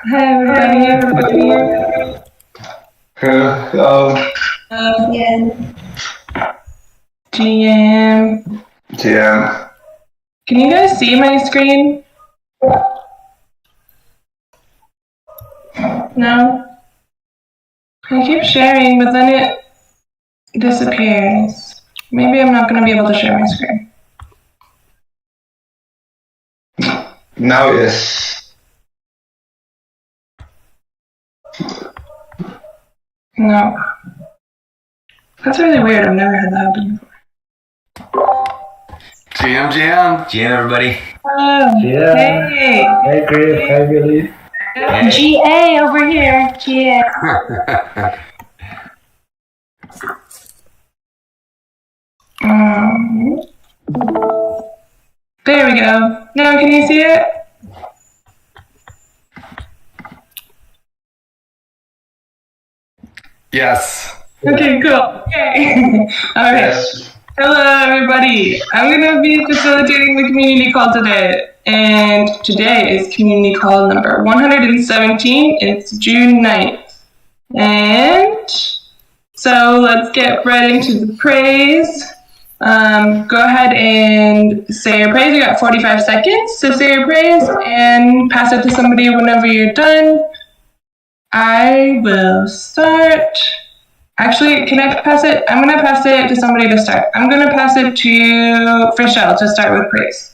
Hi everybody. Hello. GM. GM. GM. Can you guys see my screen? No? I keep sharing, but then it disappears. Maybe I'm not going to be able to share my screen. Now yes. No. That's really weird. I've never had that happen before. GM, everybody. Oh, Yeah. hey. Hey, Griff. Hi, Billy. Hey. GA over here. GA. There we go. Now can you see it? Yes. Okay, cool. Okay. All right. Yes. Hello, everybody. I'm going to be facilitating the community call today. And today is community call number 117. It's June 9th. And so let's get right into the praise. Go ahead and say your praise. You got 45 seconds to say your praise and pass it to somebody whenever you're done. I will start. Actually, can I pass it? I'm going to pass it to somebody to start. I'm going to pass it to Rochelle to start with praise.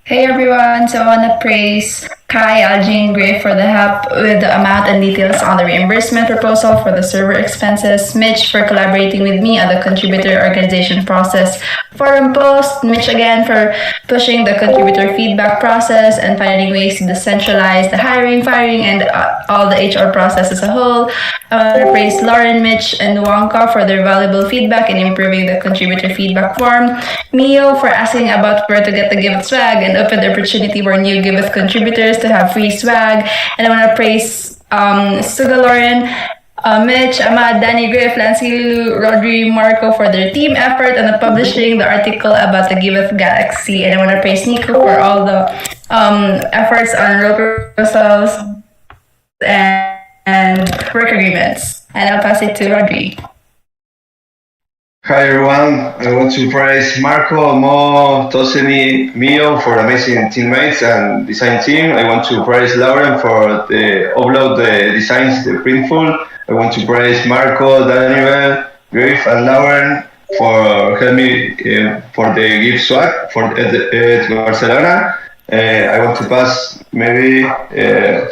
Hey everyone, so I want to praise Kai, Algie, and Griff for the help with the amount and details on the reimbursement proposal for the server expenses, Mitch for collaborating with me on the contributor organization process, forum post, Mitch again for pushing the contributor feedback process and finding ways to decentralize the hiring, firing, and all the HR process as a whole. I want to praise Lauren, Mitch, and Wonka for their valuable feedback in improving the contributor feedback form, Mio for asking about where to get the Giveth swag and open the opportunity for new Giveth contributors to have free swag. And I want to praise Suga, Lauren, Mitch, Ahmad, Danny, Griff, Lansky, Lulu, Rodri, Marco for their team effort and publishing the article about the Giveth Galaxy. And I want to praise Nico for all the efforts on role proposals and work agreements. And I'll pass it to Rodri. Hi everyone. I want to praise Marco, Mo, Toseni, Mio for amazing teammates and design team. I want to praise Lauren for the upload the designs, the printful. I want to praise Marco, Daniel, Griff, and Lauren for helping me for the gift swag for Barcelona. I want to pass maybe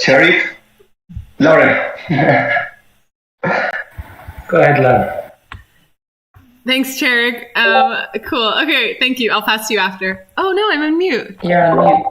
Cherry. Lauren. Go ahead, Lauren. Thanks, Cherik. Cool. Okay, thank you. I'll pass to you after. Oh no, I'm on mute. You're on mute.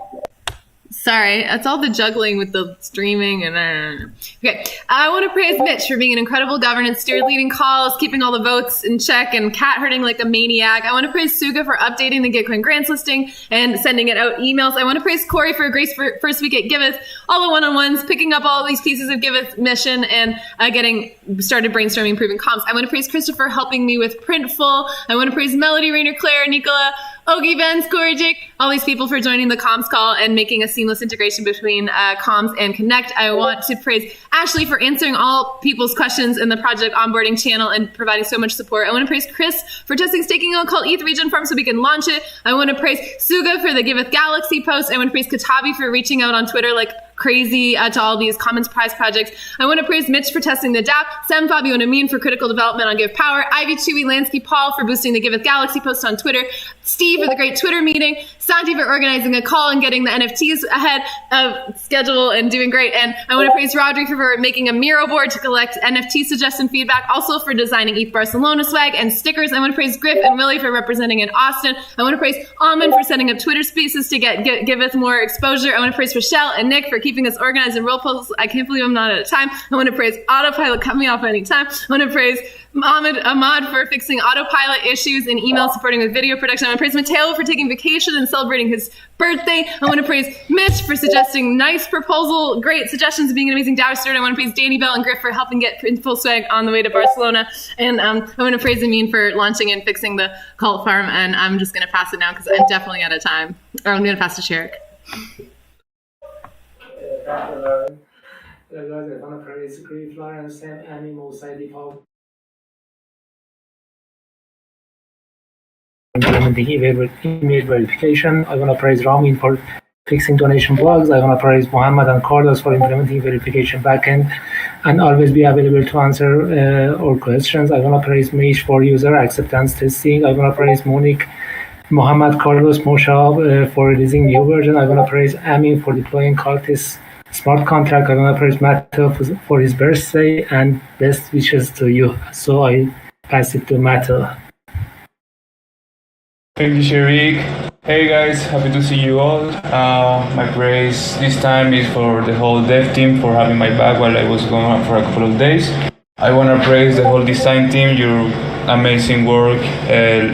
Sorry, it's all the juggling with the streaming and okay. I want to praise Mitch for being an incredible governance steward, leading calls, keeping all the votes in check, and cat herding like a maniac. I want to praise Suga for updating the Gitcoin grants listing and sending it out emails. I want to praise Corey for a great first week at Giveth, all the one-on-ones, picking up all these pieces of Giveth mission and getting started brainstorming, improving comms. I want to praise Christopher helping me with Printful. I want to praise Melody, Rainer, Claire, Nicola, Ogie, Benz, Corey, Jake, all these people for joining the comms call and making a seamless integration between comms and Connect. I want to praise Ashley for answering all people's questions in the project onboarding channel and providing so much support. I want to praise Chris for testing staking on Cult ETH region farm so we can launch it. I want to praise Suga for the Giveth Galaxy post. I want to praise Katabi for reaching out on Twitter like crazy to all these Commons Prize projects. I want to praise Mitch for testing the DApp, Sam, Fabio, and Amin for critical development on Give Power, Ivy, Chewy, Lansky, Paul for boosting the Giveth Galaxy post on Twitter, Steve for the great Twitter meeting, Santi for organizing a call and getting the NFTs ahead of schedule and doing great. And I want to praise Rodri for making a Miro board to collect NFT suggestion feedback, also for designing ETH Barcelona swag and stickers. I want to praise Griff and Willie for representing in Austin. I want to praise Almond for setting up Twitter spaces to Giveth more exposure. I want to praise Rochelle and Nick for keeping us organized in role polls. I can't believe I'm not at a time. I want to praise Autopilot, cut me off anytime. I want to praise Ahmad for fixing autopilot issues and email supporting with video production. I want to praise Mateo for taking vacation and celebrating his birthday. I want to praise Mitch for suggesting nice proposal, great suggestions, being an amazing DAO steward. I want to praise Danny Bell and Griff for helping get Printful swag on the way to Barcelona. And I want to praise Amin for launching and fixing the cult farm. And I'm just going to pass it now because I'm definitely out of time. Or I'm going to pass to Cherik. Guys, I want to praise Grief, Lawrence, Sam, Annie, Mosai, Deepak. Implementing email verification. I want to praise Ramin for fixing donation bugs. I want to praise Mohammed and Carlos for implementing verification backend and always be available to answer all questions. I want to praise Mish for user acceptance testing. I want to praise Monique, Mohammed, Carlos, Moshe for releasing new version. I want to praise Amin for deploying Cartis smart contract. I want to praise Matto for his birthday and best wishes to you. So I pass it to Matto. Thank you, Sharik. Hey guys, happy to see you all. My praise this time is for the whole dev team for having my back while I was gone for a couple of days. I want to praise the whole design team. Your amazing work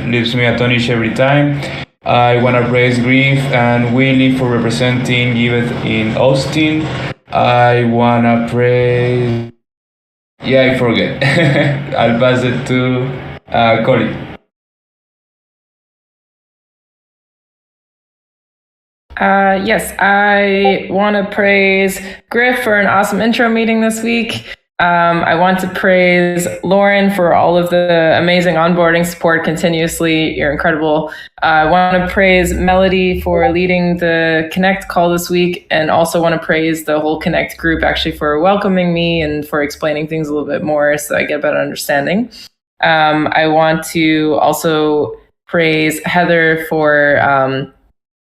leaves me astonished every time. I want to praise Grief and Willie for representing Giveth in Austin. I want to praise... Yeah, I forget. I'll pass it to Corey. Yes, I want to praise Griff for an awesome intro meeting this week. I want to praise Lauren for all of the amazing onboarding support continuously. You're incredible. I want to praise Melody for leading the Connect call this week, and also want to praise the whole Connect group actually for welcoming me and for explaining things a little bit more so I get a better understanding. I want to also praise Heather for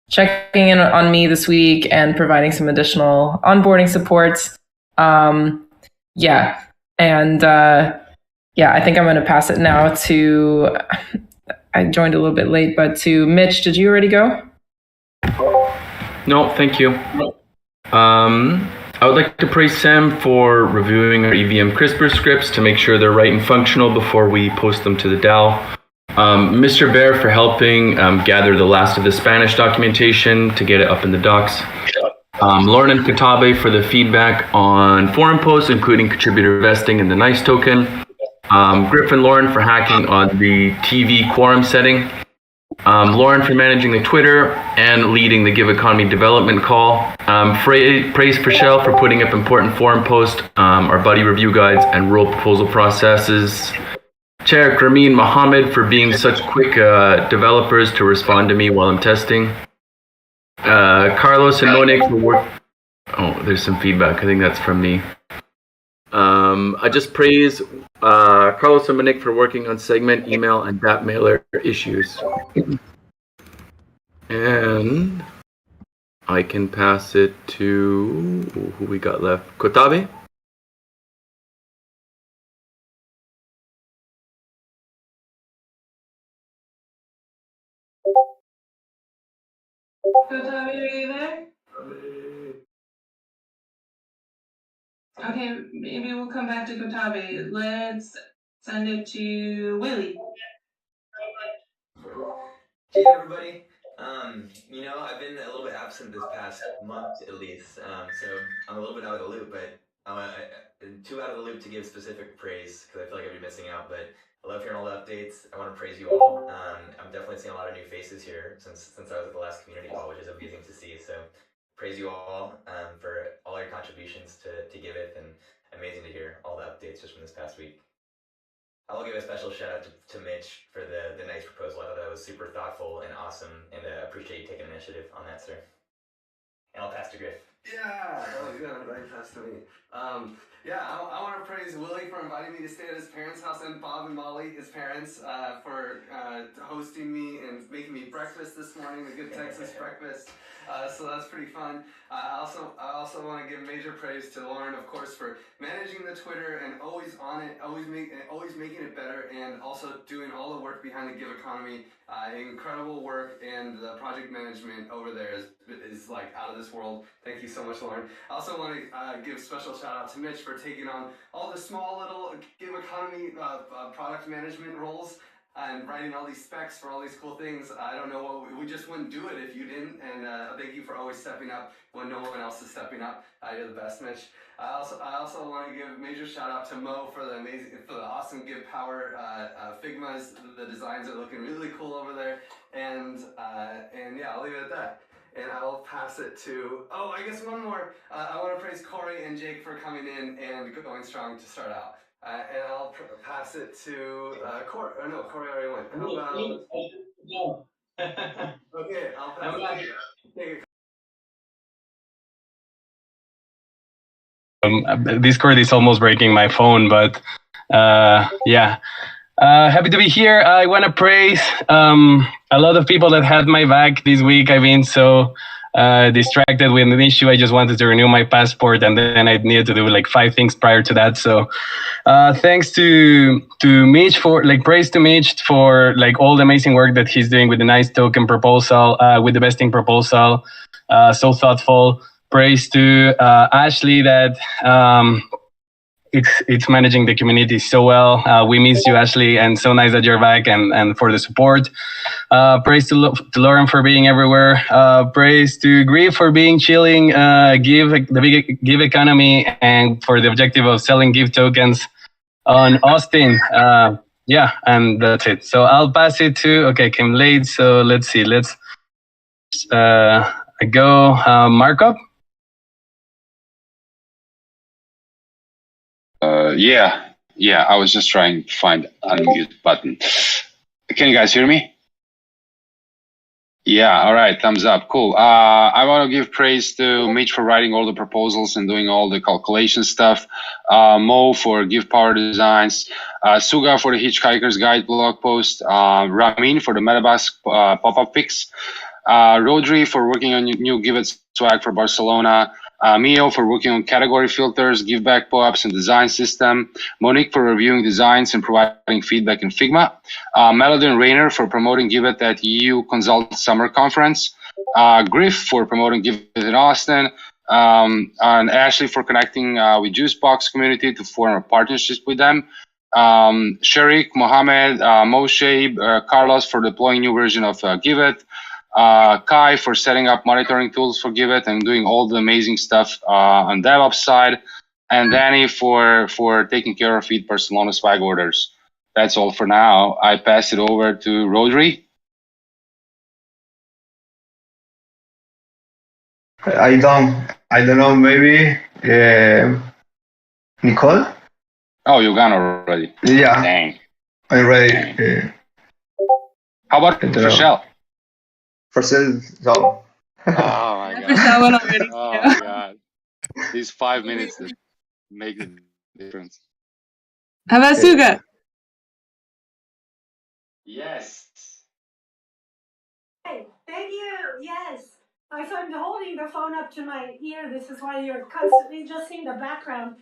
checking in on me this week and providing some additional onboarding supports. I think I'm going to pass it now to, I joined a little bit late, but to Mitch. Did you already go? No, thank you. I would like to praise Sam for reviewing our EVM CRISPR scripts to make sure they're right and functional before we post them to the DAO. Mr. Bear for helping gather the last of the Spanish documentation to get it up in the docs. Lauren and Katabe for the feedback on forum posts, including contributor vesting and the NICE token. Griff and Lauren for hacking on the TV quorum setting. Lauren for managing the Twitter and leading the Give Economy development call. Praise Prashel for putting up important forum posts, our buddy review guides, and rule proposal processes. Chair Ramin Mohammed for being such quick developers to respond to me while I'm testing. Carlos and Monique for work. Oh, there's some feedback. I think that's from me. I just praise Carlos and Monique for working on segment, email, and DAP mailer issues. And I can pass it to who we got left. Kotabe? Kotabe, are you there? Okay, maybe we'll come back to Kotabe. Let's send it to Willie. Hey everybody. I've been a little bit absent this past month at least, so I'm a little bit out of the loop, but I'm too out of the loop to give specific praise because I feel like I'd be missing out, but I love hearing all the updates. I want to praise you all. I'm definitely seeing a lot of new faces here since I was at the last community call, which is amazing to see, so praise you all for all your contributions to Giveth, and amazing to hear all the updates just from this past week. I will give a special shout out to Mitch for the nice proposal. I thought that was super thoughtful and awesome, and appreciate you taking initiative on that, sir. And I'll pass to Griff. Yeah, oh yeah, right, pass to me. I want to praise Willie for inviting me to stay at his parents' house, and Bob and Molly, his parents, for hosting me and making me breakfast this morning, a good Texas breakfast. So that's pretty fun. I also want to give major praise to Lauren, of course, for managing the Twitter and always on it, always making it better, and also doing all the work behind the Give Economy. Incredible work, and the project management over there is like out of this world. Thank you so much, Lauren. I also want to give special shout out to Mitch for taking on all the small little Give Economy product management roles and writing all these specs for all these cool things. I don't know what we just wouldn't do it if you didn't. And thank you for always stepping up when no one else is stepping up. You're the best, Mitch. I also want to give a major shout out to Mo for the awesome Give Power Figmas. The designs are looking really cool over there. And yeah, I'll leave it at that. and I will pass it to, oh, I guess one more. I want to praise Corey and Jake for coming in and going strong to start out. And I'll pass it to Corey. Oh, no, Corey already went. How about... Okay, I'll pass it to you. Take it. Discord is almost breaking my phone, but yeah. Happy to be here. I want to praise a lot of people that had my back this week. I've been so distracted with an issue. I just wanted to renew my passport, and then I needed to do like 5 things prior to that. So thanks to Mitch for praise to Mitch for all the amazing work that he's doing with the nice token proposal, with the vesting proposal. So thoughtful. Praise to Ashley that it's managing the community so well. We miss you, Ashley, and so nice that you're back and for the support. Praise to Lauren for being everywhere. Praise to Grief for being chilling. Give economy and for the objective of selling Give tokens on Austin. Yeah, and that's it. So I'll pass it to, okay, came late. So let's see. Let's go Markup. Yeah, I was just trying to find unmute button. Can you guys hear me? Yeah, all right, thumbs up, cool. I want to give praise to Mitch for writing all the proposals and doing all the calculation stuff, Mo for Give Power Designs, Suga for the Hitchhiker's Guide blog post, Ramin for the Metabus pop-up fix, Rodri for working on new Giveth swag for Barcelona, Mio for working on category filters, give back pop-ups and design system, Monique for reviewing designs and providing feedback in Figma, Melody and Rainer for promoting Giveth at EU Consult Summer Conference, Griff for promoting Giveth in Austin, and Ashley for connecting with Juicebox community to form a partnership with them, Sharik, Mohammed, Moshe, Carlos for deploying new version of Giveth, Kai for setting up monitoring tools for Giveth and doing all the amazing stuff on DevOps side, and Danny for taking care of Feed Barcelona swag orders. That's all for now. I pass it over to Rodri. I don't know, maybe Nicole? Oh, you gone already. Yeah. Dang. I'm ready. How about Rochelle? No. Oh my god. Oh my god. These 5 minutes that make the difference. How about Suga? Yes. Hey, thank you. Yes. So I'm holding the phone up to my ear. This is why you're constantly just seeing the background.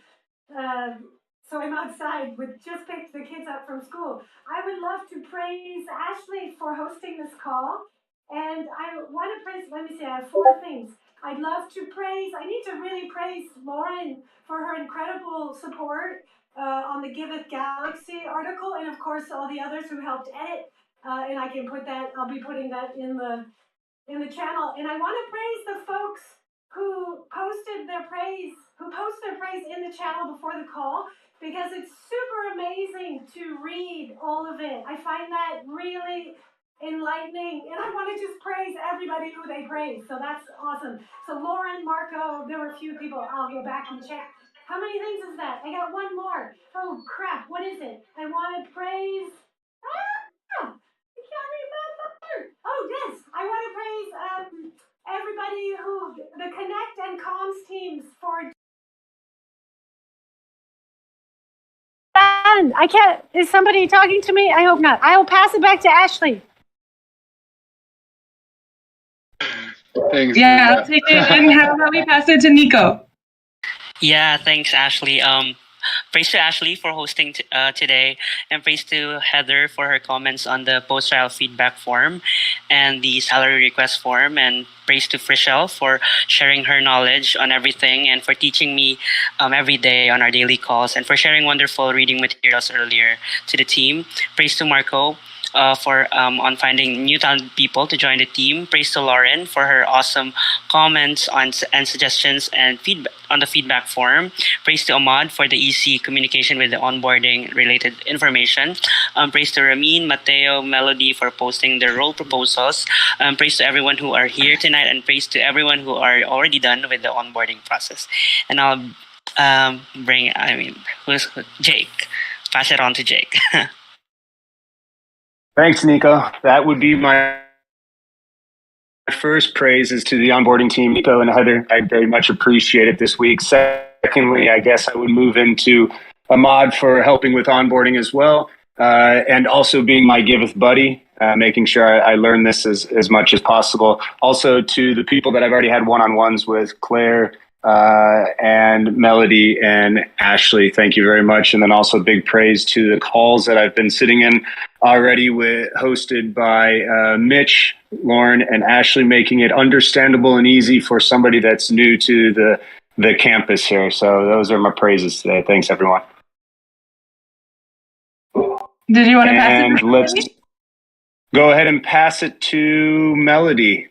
So I'm outside with just picked the kids up from school. I would love to praise Ashley for hosting this call. And I want to praise, let me see, I have 4 things. I'd love to praise, I need to really praise Lauren for her incredible support on the Giveth Galaxy article, and of course all the others who helped edit. And I can put that, I'll be putting that in the channel. And I want to praise the folks who post their praise in the channel before the call, because it's super amazing to read all of it. I find that really enlightening, and I want to just praise everybody who they praise. So that's awesome. So Lauren, Marco, there were a few people. I'll go back and check. How many things is that? I got one more. Oh crap, what is it? I want to praise. I can't remember. Oh yes, I want to praise everybody who the Connect and Comms teams for. I can't. Is somebody talking to me? I hope not. I will pass it back to Ashley. Thanks. Yeah, I'll take it. And how about we pass it to Nico? Yeah, thanks, Ashley. Praise to Ashley for hosting today, and praise to Heather for her comments on the post-trial feedback form and the salary request form, and praise to Frischel for sharing her knowledge on everything and for teaching me every day on our daily calls and for sharing wonderful reading materials earlier to the team. Praise to Marco on finding new talented people to join the team. Praise to Lauren for her awesome comments and suggestions and feedback on the feedback form. Praise to Ahmad for the easy communication with the onboarding related information. Praise to Ramin, Mateo, Melody for posting their role proposals. Praise to everyone who are here tonight, and praise to everyone who are already done with the onboarding process. And I'll who's Jake? Pass it on to Jake. Thanks, Nico. That would be my first praise is to the onboarding team, Nico and Heather. I very much appreciate it this week. Secondly, I guess I would move into Ahmad for helping with onboarding as well, and also being my Giveth buddy, making sure I learn this as much as possible. Also to the people that I've already had one-on-ones with, Claire, and Melody and Ashley, thank you very much. And then also big praise to the calls that I've been sitting in already hosted by Mitch, Lauren, and Ashley, making it understandable and easy for somebody that's new to the campus here. So those are my praises today. Thanks, everyone. Did you want to pass it? And let's go ahead and pass it to Melody.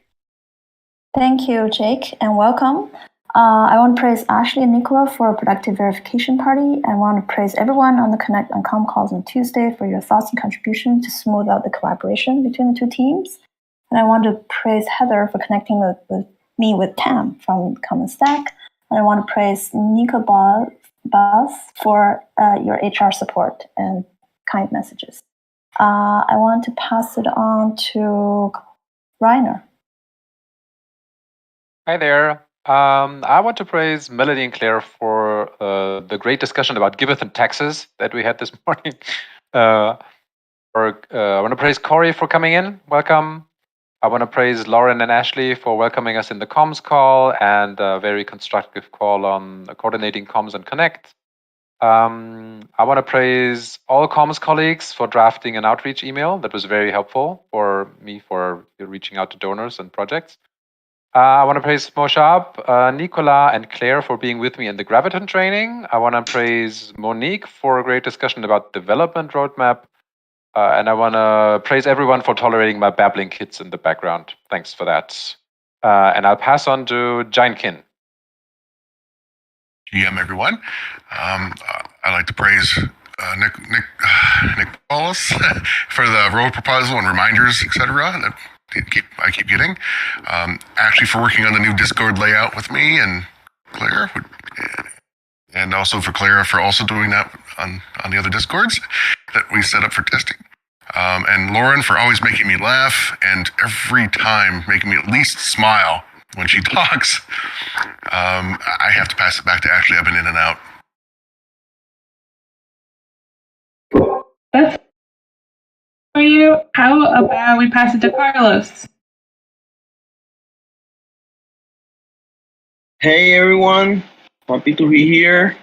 Thank you, Jake, and welcome. I want to praise Ashley and Nicola for a productive verification party. I want to praise everyone on the Connect and Com calls on Tuesday for your thoughts and contributions to smooth out the collaboration between the two teams. And I want to praise Heather for connecting with me with Tam from Common Stack. And I want to praise Nico Baz for your HR support and kind messages. I want to pass it on to Reiner. Hi there. I want to praise Melody and Claire for the great discussion about Giveth and taxes that we had this morning. I want to praise Corey for coming in. Welcome. I want to praise Lauren and Ashley for welcoming us in the comms call and a very constructive call on coordinating comms and Connect. I want to praise all comms colleagues for drafting an outreach email that was very helpful for me for reaching out to donors and projects. I want to praise Moshab, Nicola, and Claire for being with me in the Graviton training. I want to praise Monique for a great discussion about development roadmap. And I want to praise everyone for tolerating my babbling kids in the background. Thanks for that. And I'll pass on to Jainkin. GM, everyone. I'd like to praise Nick Wallace for the road proposal and reminders, etc. I keep getting. Ashley for working on the new Discord layout with me, and Claire, and also for Clara for also doing that on the other Discords that we set up for testing. And Lauren for always making me laugh and every time making me at least smile when she talks. I have to pass it back to Ashley. I've been in and out. That's for you. How about we pass it to Carlos? Hey everyone, happy to be here.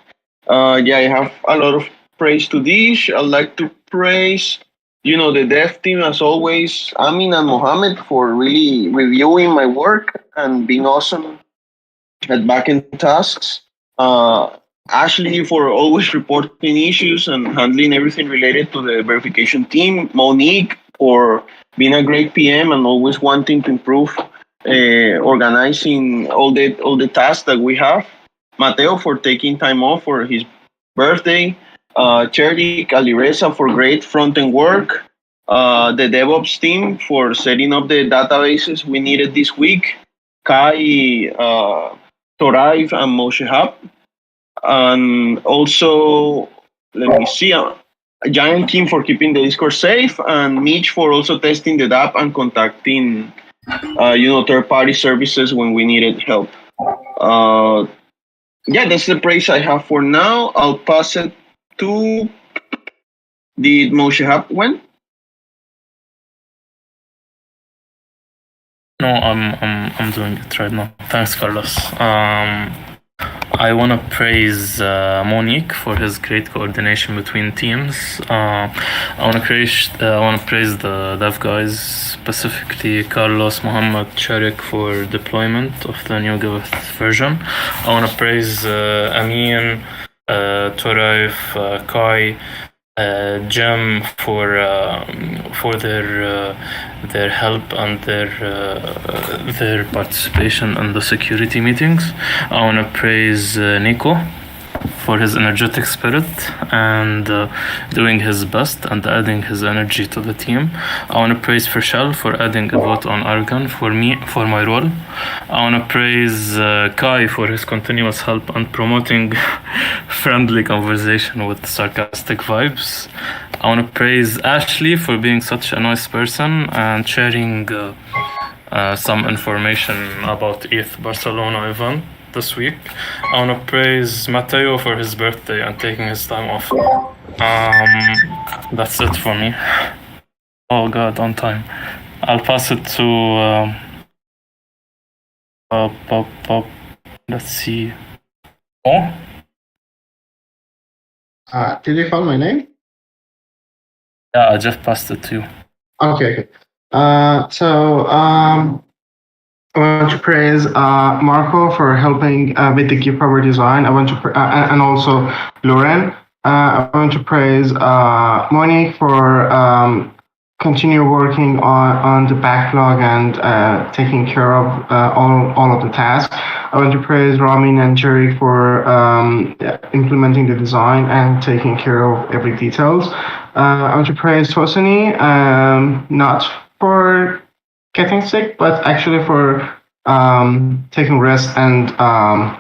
I have a lot of praise to dish. I'd like to praise, the dev team as always, Amin and Mohammed for really reviewing my work and being awesome at backend tasks. Ashley for always reporting issues and handling everything related to the verification team. Monique for being a great PM and always wanting to improve organizing all the tasks that we have. Mateo for taking time off for his birthday. Charlie Calireza for great front-end work. The DevOps team for setting up the databases we needed this week. Kai, Toraiv, and Moshe Hub. And also, let me see, a giant team for keeping the Discord safe, and Mitch for also testing the app and contacting, third-party services when we needed help. That's the praise I have for now. I'll pass it to. Did Moshe Hub win? No, I'm doing it right now. Thanks, Carlos. I want to praise Monique for his great coordination between teams. I want to praise the dev guys, specifically Carlos, Mohammed, Sharik for deployment of the new Giveth version. I want to praise Amin, Toraif, Kai, Jim for their help and their participation in the security meetings. I want to praise Nico for his energetic spirit and doing his best and adding his energy to the team. I want to praise Fershel for adding a vote on Argan for my role. I want to praise Kai for his continuous help and promoting friendly conversation with sarcastic vibes. I want to praise Ashley for being such a nice person and sharing some information about ETH Barcelona event this week. I want to praise Matteo for his birthday and taking his time off. That's it for me. Oh God, on time. I'll pass it to let's see. Oh? Did you call my name? Yeah, I just passed it to you. Okay. I want to praise Marco for helping with the gift cover design. I want to and also Lauren. I want to praise Monique for continue working on the backlog and taking care of all of the tasks. I want to praise Ramin and Jerry for implementing the design and taking care of every details. I want to praise Tosini, not for getting sick, but actually for taking rest and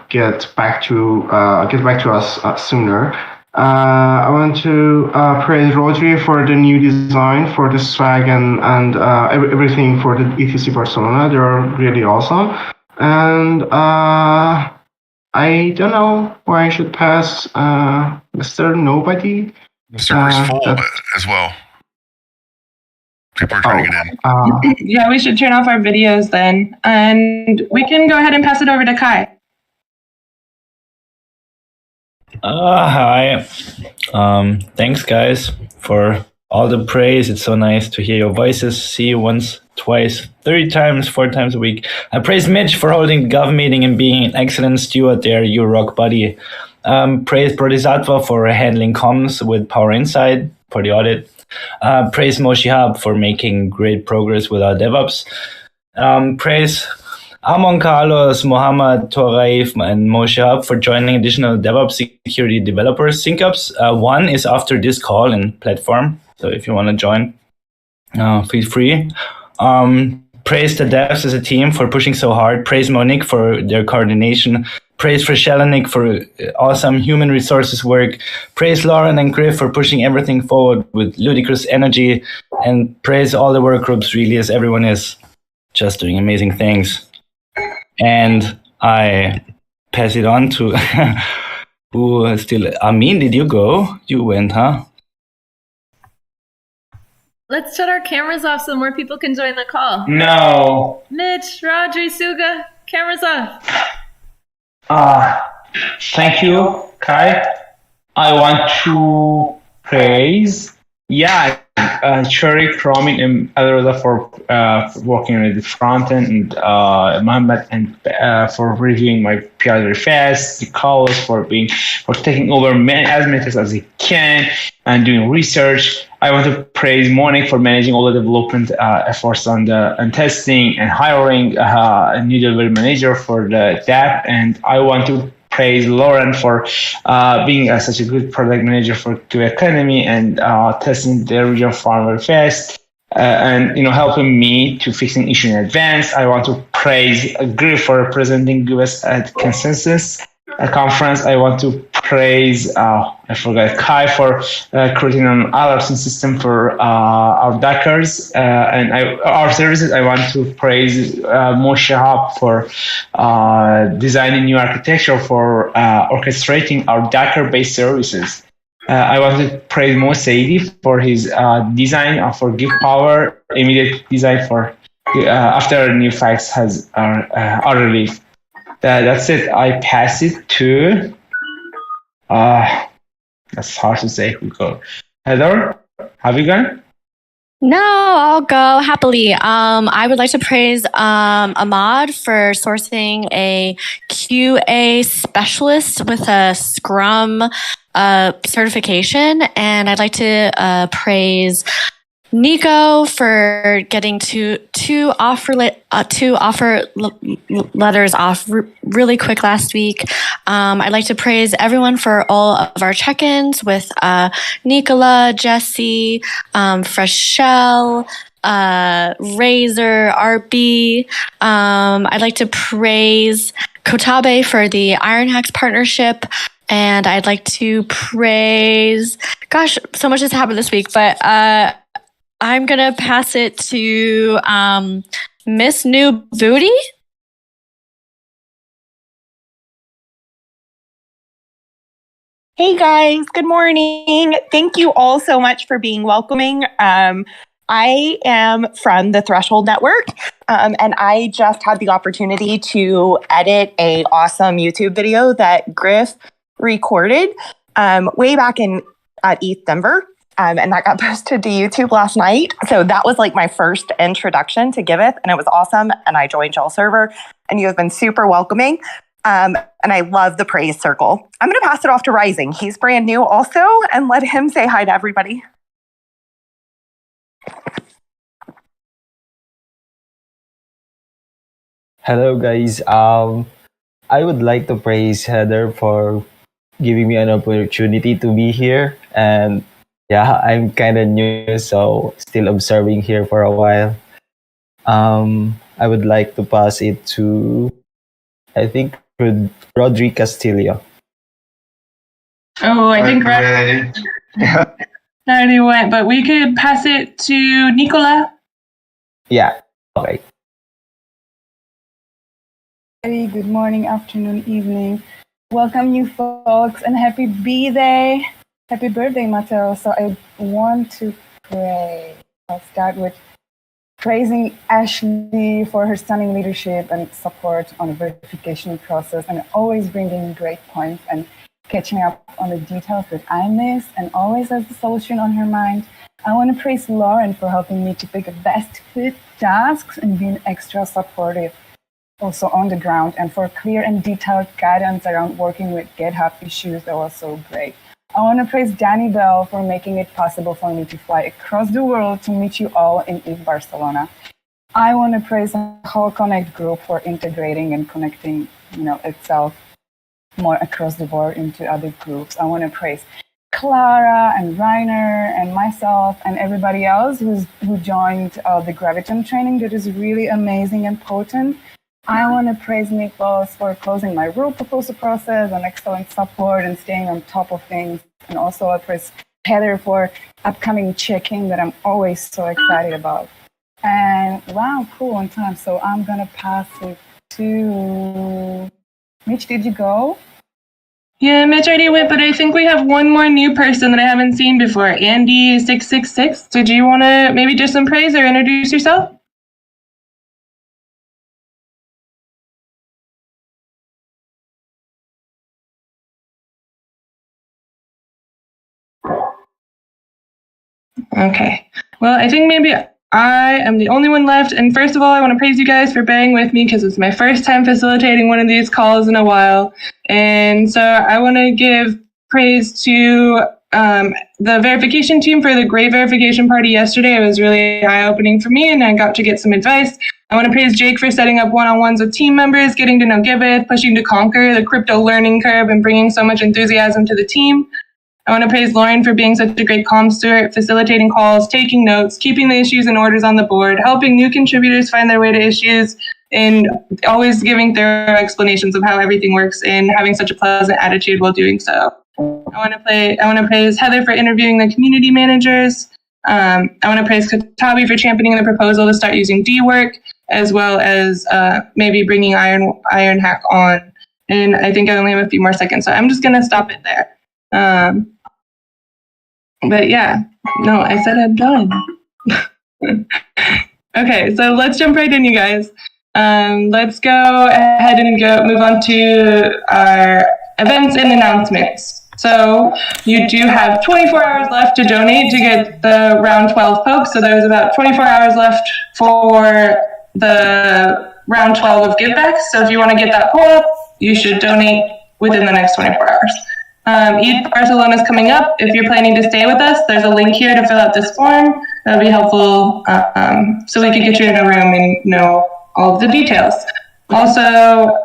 get back to us sooner. I want to praise Rodri for the new design for the swag and everything for the ETC Barcelona. They're really awesome. And I don't know where I should pass Mr. Nobody. The server's full as well. People are trying to get in. Yeah, we should turn off our videos then. And we can go ahead and pass it over to Kai. Hi. Thanks, guys, for all the praise. It's so nice to hear your voices, see you once, twice, 3 times, 4 times a week. I praise Mitch for holding the Gov meeting and being an excellent steward there, you rock buddy. Praise Bodhisattva for handling comms with Power Insight for the audit. Praise Moshihab for making great progress with our DevOps. Praise Amon Carlos, Mohammed, Toraif, and Moshihab for joining additional DevOps security developers sync-ups. One is after this call in platform, so if you want to join, feel free. Praise the devs as a team for pushing so hard. Praise Monique for their coordination. Praise for Shelanik for awesome human resources work. Praise Lauren and Griff for pushing everything forward with ludicrous energy. And praise all the work groups, really, as everyone is just doing amazing things. And I pass it on to who still. Amin, did you go? You went, huh? Let's shut our cameras off so more people can join the call. No. Mitch, Rodri, Suga, cameras off. Thank you, Kai. I want to praise, Cherry, Romin, and Alroda for working on the front end, and Mohammed and for reviewing my PR requests, the calls for taking over as many as they can and doing research. I want to praise Monique for managing all the development efforts and testing and hiring a new delivery manager for the DApp. And I want to praise Lauren for being such a good product manager for Giveth Academy and testing the region farm very fast and helping me to fixing issue in advance. I want to praise Griff for representing Giveth at Consensus conference. I want to praise Kai for creating an alerting system for our Dockers and our services. I want to praise Moshe Hub for designing new architecture for orchestrating our Docker-based services. I want to praise Mo Saidi for his design for Give Power, immediate design for after new facts are released. That's it. I pass it to that's hard to say. We go. Heather, have you gone? No, I'll go happily. I would like to praise Ahmad for sourcing a QA specialist with a Scrum certification, and I'd like to praise Nico for getting two offer letters off really quick last week. I'd like to praise everyone for all of our check-ins with Nicola, Jesse, Freshell, Razor, RB. I'd like to praise Kotabe for the Iron Hacks partnership. And I'd like to praise, gosh, so much has happened this week, but I'm going to pass it to Miss New Booty. Hey guys, good morning. Thank you all so much for being welcoming. I am from the Threshold Network, and I just had the opportunity to edit a awesome YouTube video that Griff recorded way back at ETH Denver. And that got posted to YouTube last night. So that was like my first introduction to Giveth, and it was awesome. And I joined y'all server, and you have been super welcoming. And I love the praise circle. I'm going to pass it off to Rising. He's brand new also, and let him say hi to everybody. Hello guys. I would like to praise Heather for giving me an opportunity to be here, and yeah, I'm kind of new, so still observing here for a while. I would like to pass it to, I think, Rodri Castillo. Oh, I think already went, but we could pass it to Nicola. Yeah, okay. Good morning, afternoon, evening. Welcome you folks, and happy B-Day. Happy birthday, Matteo. So I want to pray. I'll start with praising Ashley for her stunning leadership and support on the verification process, and always bringing great points and catching up on the details that I missed, and always has the solution on her mind. I want to praise Lauren for helping me to pick the best fit tasks and being extra supportive also on the ground, and for clear and detailed guidance around working with GitHub issues. That was so great. I want to praise Danny Bell for making it possible for me to fly across the world to meet you all in East Barcelona. I want to praise the whole Connect group for integrating and connecting, itself more across the board into other groups. I want to praise Clara and Rainer and myself and everybody else who joined the Graviton training. That is really amazing and potent. I want to praise Nicholas for closing my rule proposal process and excellent support and staying on top of things. And also I praise Heather for upcoming check-in that I'm always so excited about. And wow, cool on time. So I'm going to pass it to Mitch. Did you go? Yeah, Mitch already went, but I think we have one more new person that I haven't seen before. Andy666. Did you want to maybe do some praise or introduce yourself? Okay. Well, I think maybe I am the only one left. And first of all, I want to praise you guys for bearing with me because it's my first time facilitating one of these calls in a while. And so I want to give praise to the verification team for the great verification party yesterday. It was really eye-opening for me, and I got to get some advice. I want to praise Jake for setting up one-on-ones with team members, getting to know Giveth, pushing to conquer the crypto learning curve, and bringing so much enthusiasm to the team. I want to praise Lauren for being such a great comm steward, facilitating calls, taking notes, keeping the issues and orders on the board, helping new contributors find their way to issues, and always giving thorough explanations of how everything works and having such a pleasant attitude while doing so. I want to praise Heather for interviewing the community managers. I want to praise Katabi for championing the proposal to start using D-Work, as well as maybe bringing Iron Hack on. And I think I only have a few more seconds, so I'm just going to stop it there. But yeah, no, I said I'm done. Okay, so let's jump right in, you guys. Let's go ahead and move on to our events and announcements. So you do have 24 hours left to donate to get the round 12 poke. So there's about 24 hours left for the round 12 of givebacks. So if you want to get that poll up, you should donate within the next 24 hours. Eid Barcelona is coming up. If you're planning to stay with us, there's a link here to fill out this form. That would be helpful so we can get you in a room and know all of the details. Also,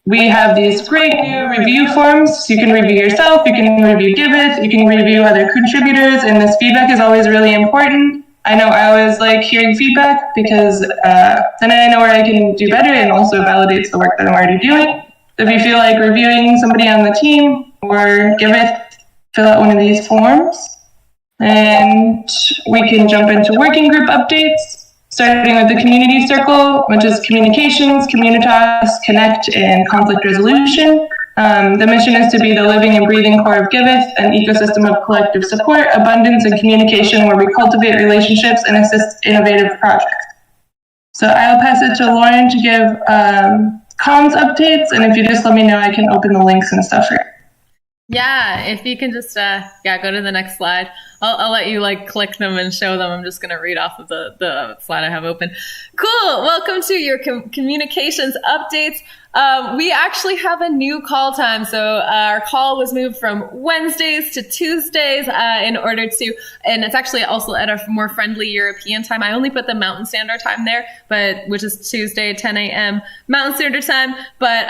we have these great new review forms. So you can review yourself, you can review Giveth, you can review other contributors, and this feedback is always really important. I know I always like hearing feedback because then I know where I can do better and also validates the work that I'm already doing. If you feel like reviewing somebody on the team or Giveth, fill out one of these forms. And we can jump into working group updates, starting with the community circle, which is communications, communitas, connect, and conflict resolution. The mission is to be the living and breathing core of Giveth, an ecosystem of collective support, abundance, and communication where we cultivate relationships and assist innovative projects. So I'll pass it to Lauren to give comms updates, and if you just let me know, I can open the links and stuff here. Yeah, if you can just go to the next slide. I'll let you click them and show them. I'm just going to read off of the slide I have open. Cool. Welcome to your communications updates. We actually have a new call time. So our call was moved from Wednesdays to Tuesdays in order to, and it's actually also at a more friendly European time. I only put the Mountain Standard Time there, which is Tuesday, 10 a.m. Mountain Standard Time. But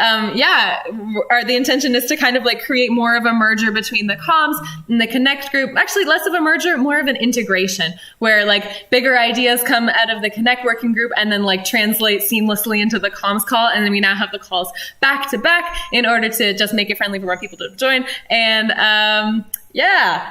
the intention is to kind of create more of a merger between the comms and the Connect group. Actually, less of a merger, more of an integration where bigger ideas come out of the Connect working group and then translate seamlessly into the comms call. And then we now have the calls back to back in order to just make it friendly for more people to join. And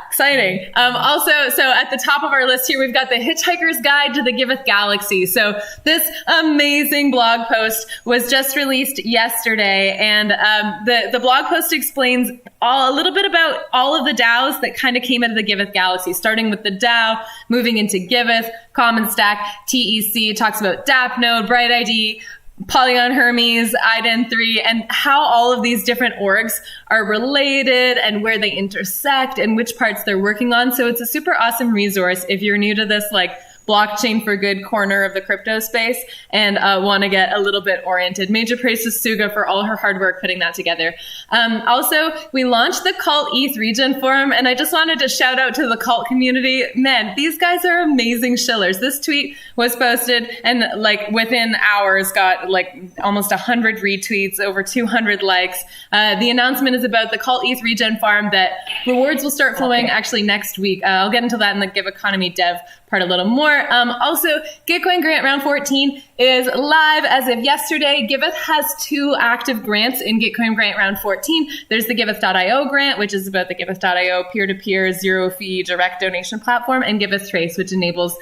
exciting. So at the top of our list here, we've got the Hitchhiker's Guide to the Giveth Galaxy. So this amazing blog post was just released yesterday, and the blog post explains a little bit about all of the DAOs that kind of came out of the Giveth Galaxy, starting with the DAO, moving into Giveth, Common Stack, TEC, talks about DAppNode, Bright ID, Polygon Hermes, IDEN3, and how all of these different orgs are related and where they intersect and which parts they're working on. So it's a super awesome resource if you're new to this blockchain for good corner of the crypto space and want to get a little bit oriented. Major praise to Suga for all her hard work putting that together. Also, we launched the Cult ETH Regen Forum, and I just wanted to shout out to the Cult community. Man, these guys are amazing shillers. This tweet was posted and within hours got almost 100 retweets, over 200 likes. The announcement is about the Cult ETH Regen Farm that rewards will start flowing actually next week. I'll get into that in the Give Economy Dev part a little more. Also, Gitcoin Grant Round 14 is live as of yesterday. Giveth has 2 active grants in Gitcoin Grant Round 14. There's the Giveth.io grant, which is about the Giveth.io peer-to-peer zero-fee direct donation platform, and Giveth Trace, which enables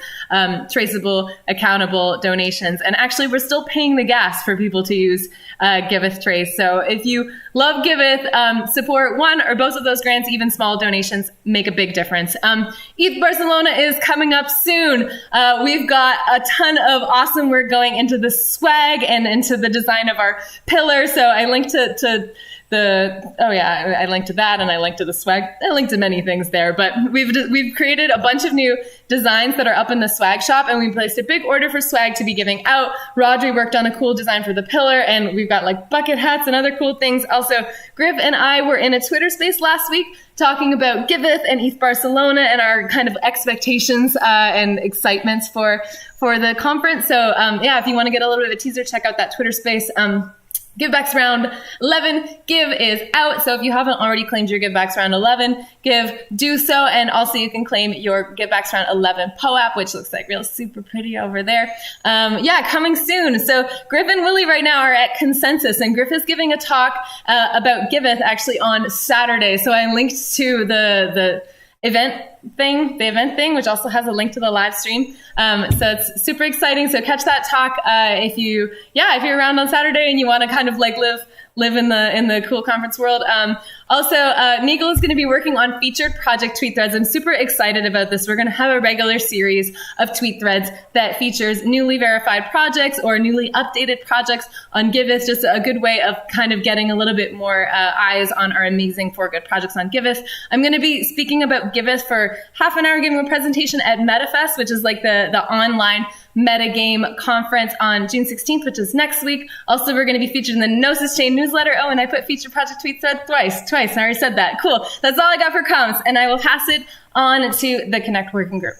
traceable, accountable donations. And actually, we're still paying the gas for people to use Giveth Trace. So if you love Giveth, support one or both of those grants. Even small donations make a big difference. ETH Barcelona is coming up soon. We've got a ton of awesome work going into the swag and into the design of our pillar. So I linked I linked to that, and I linked to the swag. I linked to many things there, but we've created a bunch of new designs that are up in the swag shop, and we placed a big order for swag to be giving out. Rodri worked on a cool design for the pillar, and we've got bucket hats and other cool things. Also, Griff and I were in a Twitter space last week talking about Giveth and ETH Barcelona and our kind of expectations and excitements for the conference. So if you want to get a little bit of a teaser, check out that Twitter space. Givebacks Round 11 Give is out. So if you haven't already claimed your Givebacks Round 11 Give, do so. And also you can claim your Givebacks Round 11 POAP, which looks real super pretty over there. Coming soon. So Griff and Willie right now are at Consensus, and Griff is giving a talk about Giveth actually on Saturday. So I linked to the event thing, which also has a link to the live stream. So it's super exciting. So catch that talk if you're around on Saturday and you want to kind of live live in the cool conference world. Also, Nigel is going to be working on featured project tweet threads. I'm super excited about this. We're going to have a regular series of tweet threads that features newly verified projects or newly updated projects on Giveth. Just a good way of kind of getting a little bit more eyes on our amazing 4 good projects on Giveth. I'm going to be speaking about Giveth for half an hour, giving a presentation at MetaFest, which is like the online metagame conference on June 16th, which is next week. Also, we're going to be featured in the Gnosis Chain newsletter. Oh, and I put featured project tweet thread twice. I already said that. Cool. That's all I got for comms, and I will pass it on to the Connect working group.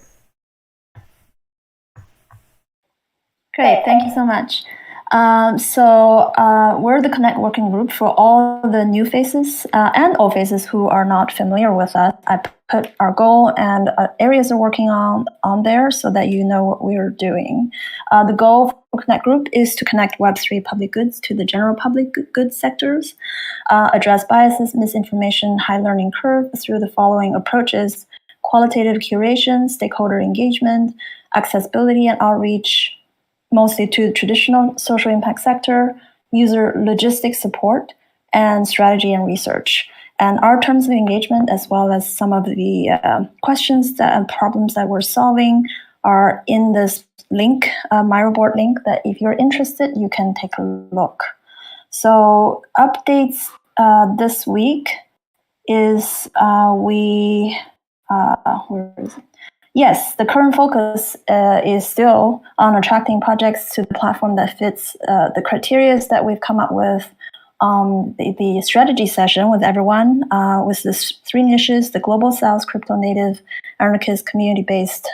Great, thank you so much. We're the Connect working group for all the new faces and old faces who are not familiar with us. I put our goal and areas we're working on there so that you know what we're doing. The goal for Connect group is to connect Web3 public goods to the general public goods sectors, address biases, misinformation, high learning curve through the following approaches: qualitative curation, stakeholder engagement, accessibility and outreach, mostly to the traditional social impact sector, user logistics support, and strategy and research. And our terms of engagement, as well as some of the questions and problems that we're solving, are in this link, my report link, that if you're interested, you can take a look. So updates this week is where is it? Yes, the current focus is still on attracting projects to the platform that fits the criteria that we've come up with. The strategy session with everyone with the 3 niches: the global South, crypto native, anarchist, community-based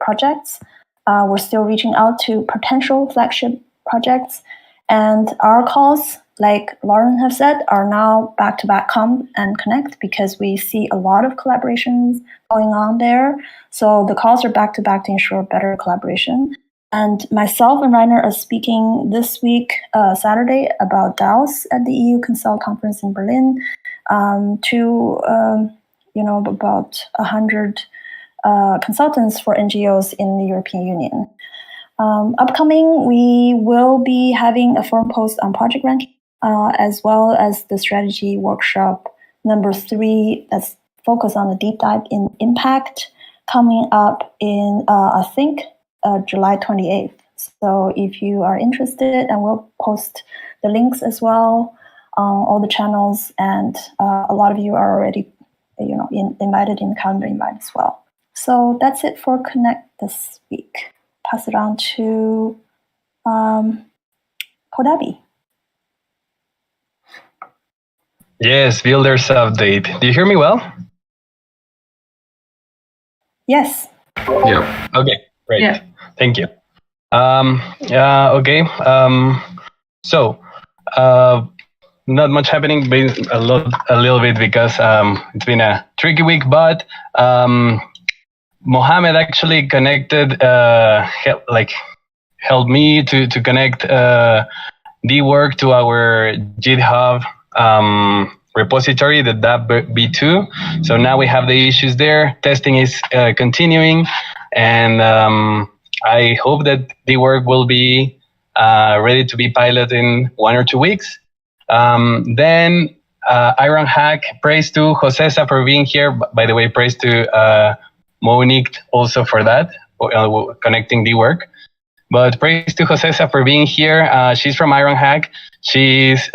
projects. We're still reaching out to potential flagship projects, and our calls, like Lauren have said, are now back-to-back come and connect because we see a lot of collaborations going on there. So the calls are back-to-back to ensure better collaboration. And myself and Rainer are speaking this week, Saturday, about DAOs at the EU Consult Conference in Berlin to about 100 consultants for NGOs in the European Union. Upcoming, we will be having a forum post on project ranking, as well as the strategy workshop number 3 that's focused on the deep dive in impact, coming up in, I think, July 28th. So if you are interested, and we'll post the links as well on all the channels, and a lot of you are already invited in calendar invite as well. So that's it for Connect this week. Pass it on to Kodabi. Yes, builders update. Do you hear me well? Yes. Yeah. Okay, great. Yeah. Thank you. Okay. Not much happening, but a little bit because it's been a tricky week. But Mohammed actually connected, helped me to connect the work to our GitHub repository, the DApp B2. So now we have the issues there. Testing is continuing, and I hope that the work will be ready to be piloted in 1 or 2 weeks. Then Iron Hack, praise to Josesa for being here. By the way, praise to Monique also for that, connecting the work. But praise to Josesa for being here. She's from Iron Hack. She's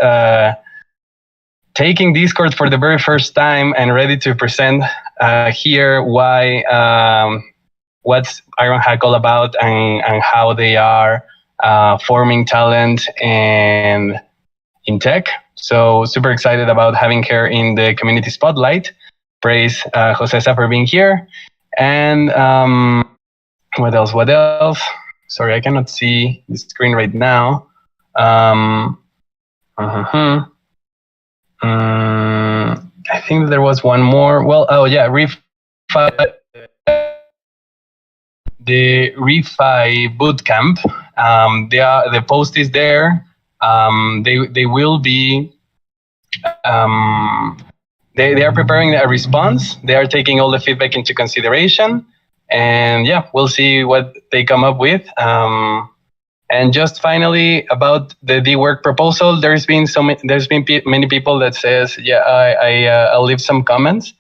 taking Discord for the very first time and ready to present here why what's Iron Hack all about and how they are forming talent and in tech. So super excited about having her in the community spotlight. Praise Josesa for being here. And what else? Sorry, I cannot see the screen right now. I think there was one more. Well, the Refi Bootcamp. The post is there. They will be. They are preparing a response. They are taking all the feedback into consideration, and yeah, we'll see what they come up with. And just finally about the work proposal, there's been many people that says, yeah, I'll leave some comments.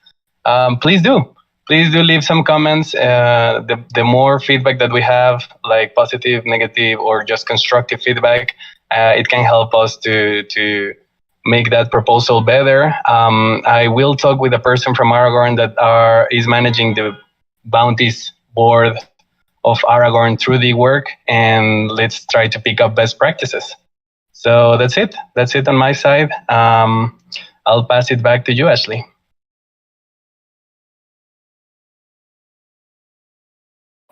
Please do leave some comments. The more feedback that we have, like positive, negative, or just constructive feedback, it can help us to make that proposal better. I will talk with a person from Aragorn that is managing the bounties board of Aragorn through the work, and let's try to pick up best practices. So that's it. That's it on my side. I'll pass it back to you, Ashley.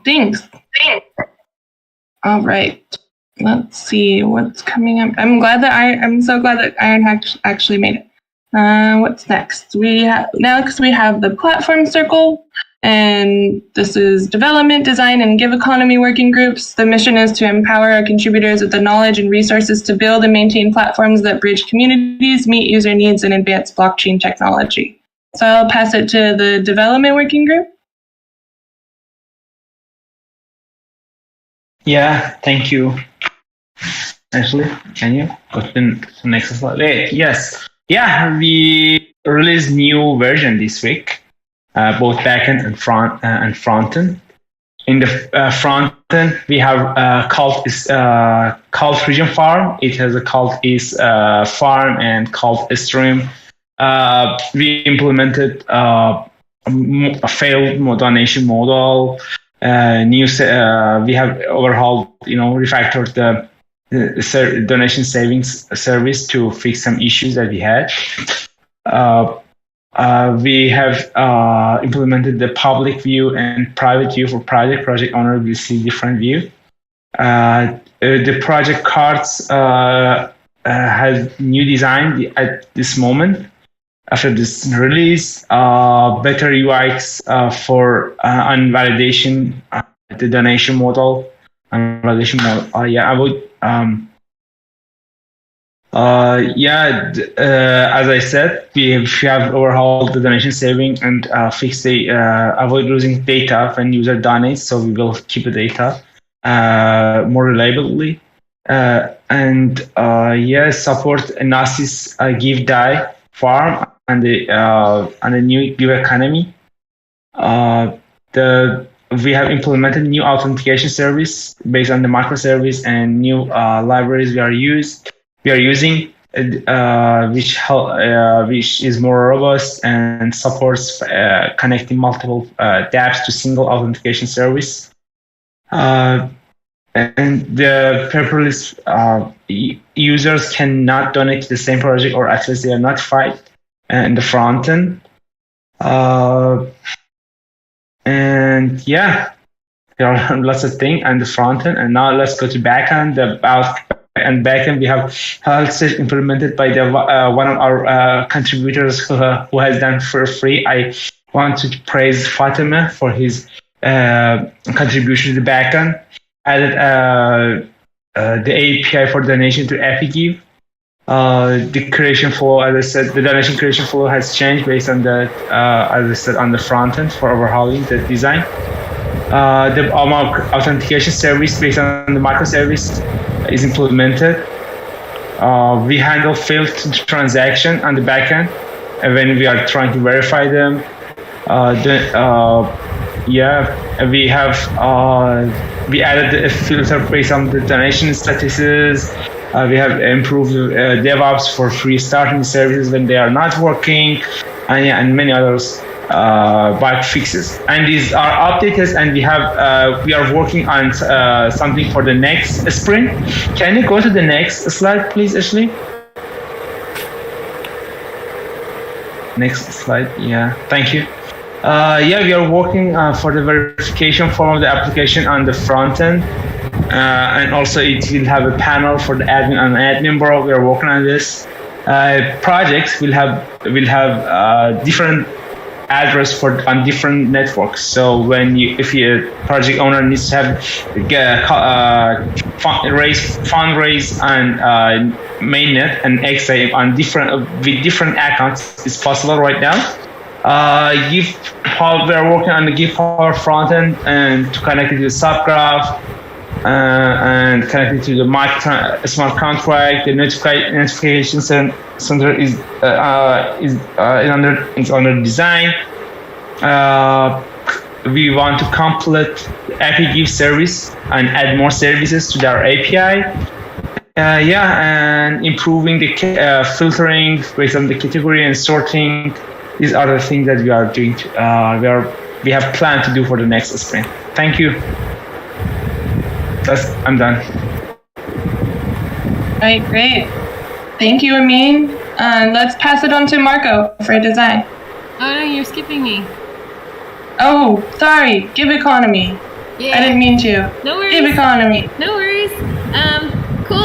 Thanks. All right. Let's see what's coming up. I'm so glad that Iron actually made it. What's next? We have the platform circle, and this is development, design, and give economy working groups. The mission is to empower our contributors with the knowledge and resources to build and maintain platforms that bridge communities, meet user needs, and advance blockchain technology. So I'll pass it to the development working group. Yeah, thank you. Ashley, can you go to the next slide? Yes. Yeah, we released new version this week, both backend and front-end. In the front-end, we have cult region farm. It has a cult is farm and cult stream. We implemented a failed donation model. We have overhauled, refactored the donation savings service to fix some issues that we had. We have implemented the public view and private view for project owner will see different view. The project cards has new design at this moment. After this release, better UX for on validation, the donation model, I would. As I said, we have overhauled the donation saving and fix the avoid losing data when user donates. So we will keep the data more reliably, and support Nasis Give Die farm and the new Give economy. We have implemented new authentication service based on the microservice and new libraries we are using, which is more robust and supports connecting multiple dApps to single authentication service. And the paperless users cannot donate to the same project or at least they are notified in the front end. And yeah, there are lots of things on the front end. And now let's go to backend. Backend, we have health set implemented by the one of our contributors who has done for free. I want to praise Fatima for his contribution to the backend. Added the API for donation to EpiGive. The creation flow, as I said, the donation creation flow has changed based on the, as I said, on the front end for overhauling the design. The authentication service based on the microservice is implemented. We handle failed transaction on the backend when we are trying to verify them. We added a filter based on the donation statuses. We have improved DevOps for free starting services when they are not working, and many others bug fixes. And these are updated, and we are working on something for the next sprint. Can you go to the next slide, please, Ashley? Next slide. Yeah, thank you. We are working for the verification form of the application on the front end. And also it will have a panel for the admin and admin board. We are working on this. Projects will have different address on different networks. So if your project owner needs to have fundraise on mainnet and XA on with different accounts, it's possible right now. We are working on the GitHub front end and to connect it to the subgraph. and connected to the smart contract. The notification center is under design. We want to complete the API Give service and add more services to their API. And improving the filtering based on the category and sorting. These are the things that we are doing. We have planned to do for the next sprint. Thank you. I'm done. All right, great. Thank you, Amin. Let's pass it on to Marco for design. Oh no, you're skipping me. Oh, sorry. Give economy. Yeah. I didn't mean to. No worries. Give economy. No worries. Cool.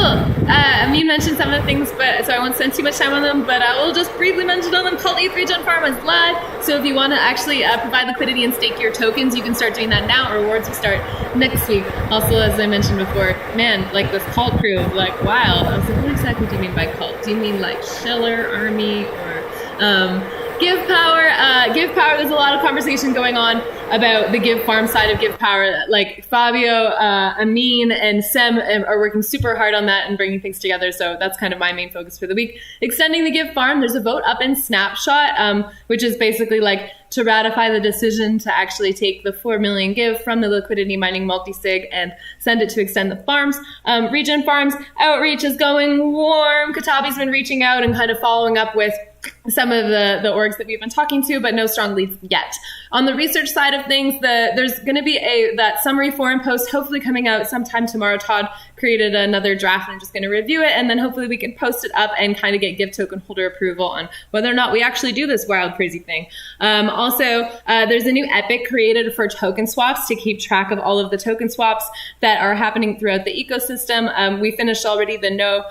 Amin mentioned some of the things, so I won't spend too much time on them, but I will just briefly mention on them. Cult E3 Farm is live, so if you want to actually provide liquidity and stake your tokens, you can start doing that now. Rewards will start next week. Also, as I mentioned before, man, like this cult crew is like wild. I was like, what exactly do you mean by cult? Do you mean like Schiller, Army, or Give Power? Give Power, there's a lot of conversation going on about the Give Farm side of Give Power. Like Fabio, Amin, and Sem are working super hard on that and bringing things together. So that's kind of my main focus for the week. Extending the Give Farm, there's a vote up in Snapshot, which is basically like to ratify the decision to actually take the 4 million Give from the liquidity mining multi-sig and send it to extend the farms. Regen Farms outreach is going warm. Katabi's been reaching out and kind of following up with some of the orgs that we've been talking to, but no strong leads yet. On the research side of things, there's going to be that summary forum post hopefully coming out sometime tomorrow. Todd created another draft and I'm just going to review it, and then hopefully we can post it up and kind of get Give token holder approval on whether or not we actually do this wild, crazy thing. Also, there's a new epic created for token swaps to keep track of all of the token swaps that are happening throughout the ecosystem. We finished already the no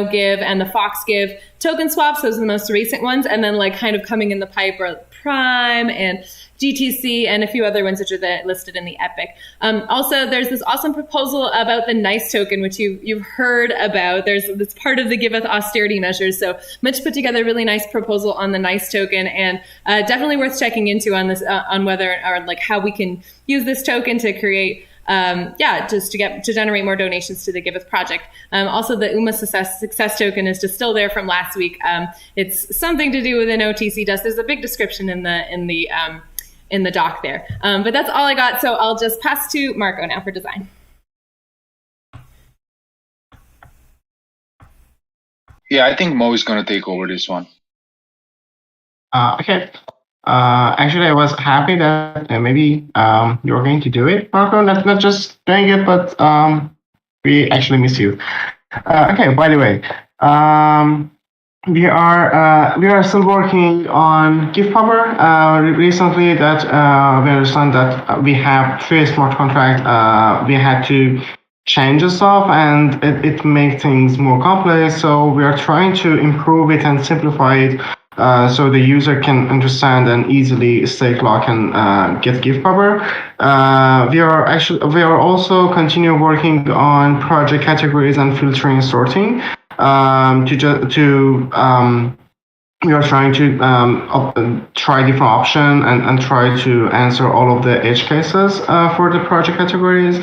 Give and the Fox Give token swaps. Those are the most recent ones, and then like kind of coming in the pipe are Prime and GTC and a few other ones which are listed in the epic. Also, there's this awesome proposal about the NICE token, which you've heard about. There's this part of the Giveth austerity measures. So Mitch put together a really nice proposal on the NICE token, and definitely worth checking into on this, on whether or like how we can use this token to create just to generate more donations to the Giveth project. Also, the UMA success token is just still there from last week. It's something to do with an OTC dust. There's a big description in the doc there. But that's all I got. So I'll just pass to Marco now for design. Yeah, I think Mo is going to take over this one. Okay. Actually, I was happy that maybe you were going to do it, Marco. Not just doing it, but we actually miss you. Okay. By the way, we are still working on Give Power. Recently, that we understand that we have 3 smart contract. We had to change the stuff, and it makes things more complex. So we are trying to improve it and simplify it. So the user can understand and easily stake, lock, and get Give Power. We are also continue working on project categories and filtering and sorting. We are trying to try different options and try to answer all of the edge cases for the project categories.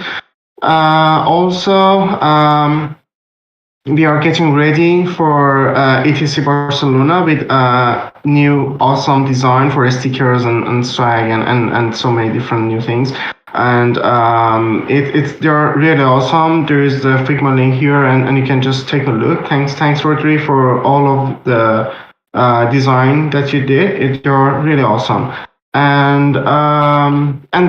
We are getting ready for ETC Barcelona with new awesome design for stickers and swag and so many different new things. And they're really awesome. There is the Figma link here, and you can just take a look. Thanks Rodri for all of the design that you did. They're really awesome. And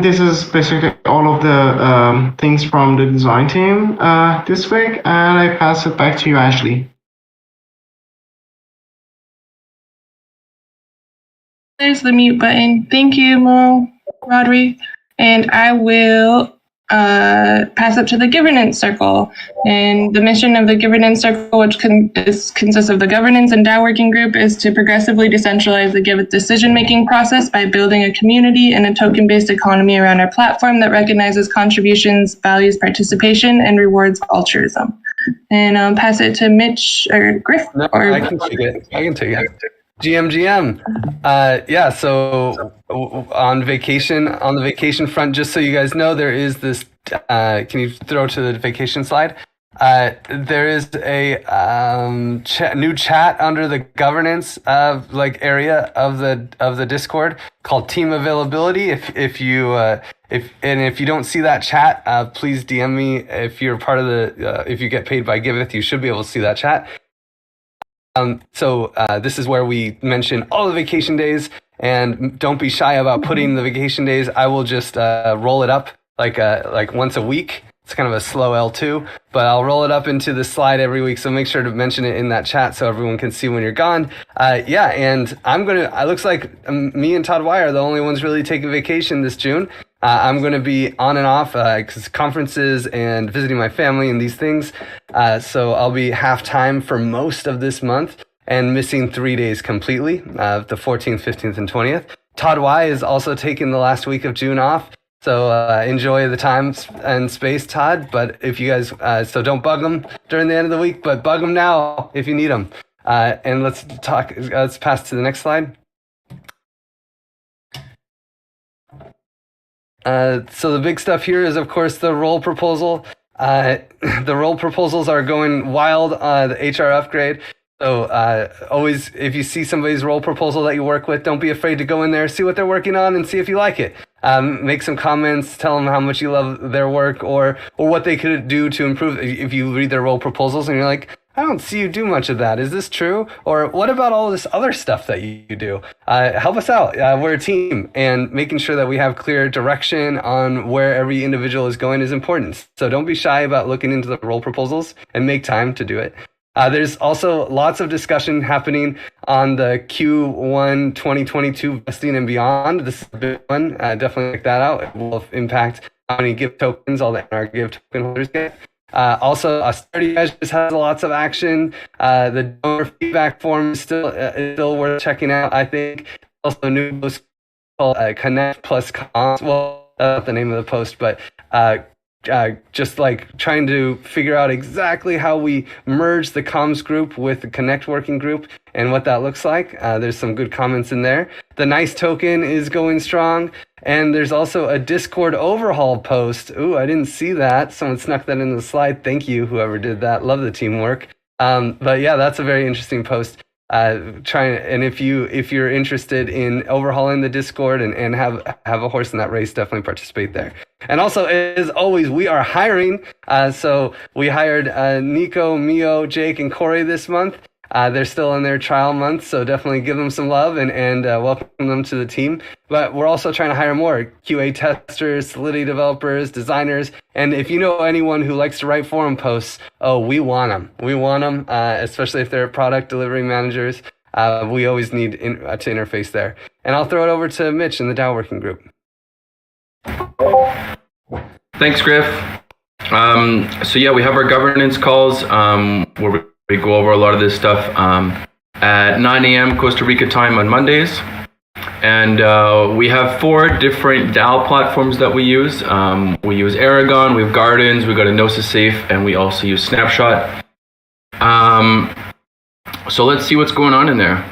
this is basically all of the things from the design team this week, and I pass it back to you, Ashley. There's the mute button. Thank you, Mo, Rodri. And I will pass up to the governance circle. And the mission of the governance circle, which consists of the governance and DAO working group, is to progressively decentralize the Giveth decision-making process by building a community and a token-based economy around our platform that recognizes contributions, values participation, and rewards altruism. And I'll pass it to Mitch or Griff. No, I can take it. GM. So on vacation. On the vacation front, just so you guys know, there is this. Can you throw to the vacation slide? There is a new chat under the governance area of the Discord called Team Availability. If you don't see that chat, please DM me. If you're part of if you get paid by Giveth, you should be able to see that chat. So this is where we mention all the vacation days, and don't be shy about putting the vacation days. I will just roll it up like once a week. It's kind of a slow L2, but I'll roll it up into the slide every week. So make sure to mention it in that chat so everyone can see when you're gone. And it looks like me and Todd Y are the only ones really taking vacation this June. I'm going to be on and off because conferences and visiting my family and these things. So I'll be half time for most of this month and missing 3 days completely, the 14th, 15th, and 20th. Todd Y is also taking the last week of June off. So enjoy the time and space, Todd. But if you guys, so don't bug them during the end of the week, but bug them now if you need them. And let's pass to the next slide. So the big stuff here is, of course, the role proposal. The role proposals are going wild, the HR upgrade. So always, if you see somebody's role proposal that you work with, don't be afraid to go in there, see what they're working on, and see if you like it. Make some comments, tell them how much you love their work, or what they could do to improve. If you read their role proposals and you're like, I don't see you do much of that. Is this true? Or what about all this other stuff that you do? Help us out. We're a team, and making sure that we have clear direction on where every individual is going is important. So don't be shy about looking into the role proposals and make time to do it. There's also lots of discussion happening on the Q1 2022 vesting and beyond. This is a big one. Definitely check that out. It will impact how many Give tokens all the NR Give token holders get. Also, Austerity just has lots of action. The donor feedback form is still worth checking out, I think. Also, a new post called Connect plus Comms. Well, that's not the name of the post, but just like trying to figure out exactly how we merge the comms group with the Connect working group and what that looks like. There's some good comments in there. The Nice token is going strong. And there's also a Discord overhaul post. Ooh, I didn't see that. Someone snuck that in the slide. Thank you, whoever did that. Love the teamwork. But yeah, that's a very interesting post. And if you're interested in overhauling the Discord and have a horse in that race, definitely participate there. And also, as always, we are hiring. So we hired Nico, Mio, Jake, and Corey this month. They're still in their trial month, so definitely give them some love and welcome them to the team. But we're also trying to hire more QA testers, Solidity developers, designers. And if you know anyone who likes to write forum posts, we want them. We want them, especially if they're product delivery managers. We always need to interface there. And I'll throw it over to Mitch in the DAO working group. Thanks, Griff. So yeah, we have our governance calls where we go over a lot of this stuff at 9 a.m. Costa Rica time on Mondays. And we have 4 different DAO platforms that we use. We use Aragon, we have Gardens, we got a Gnosis Safe, and we also use Snapshot. So let's see what's going on in there.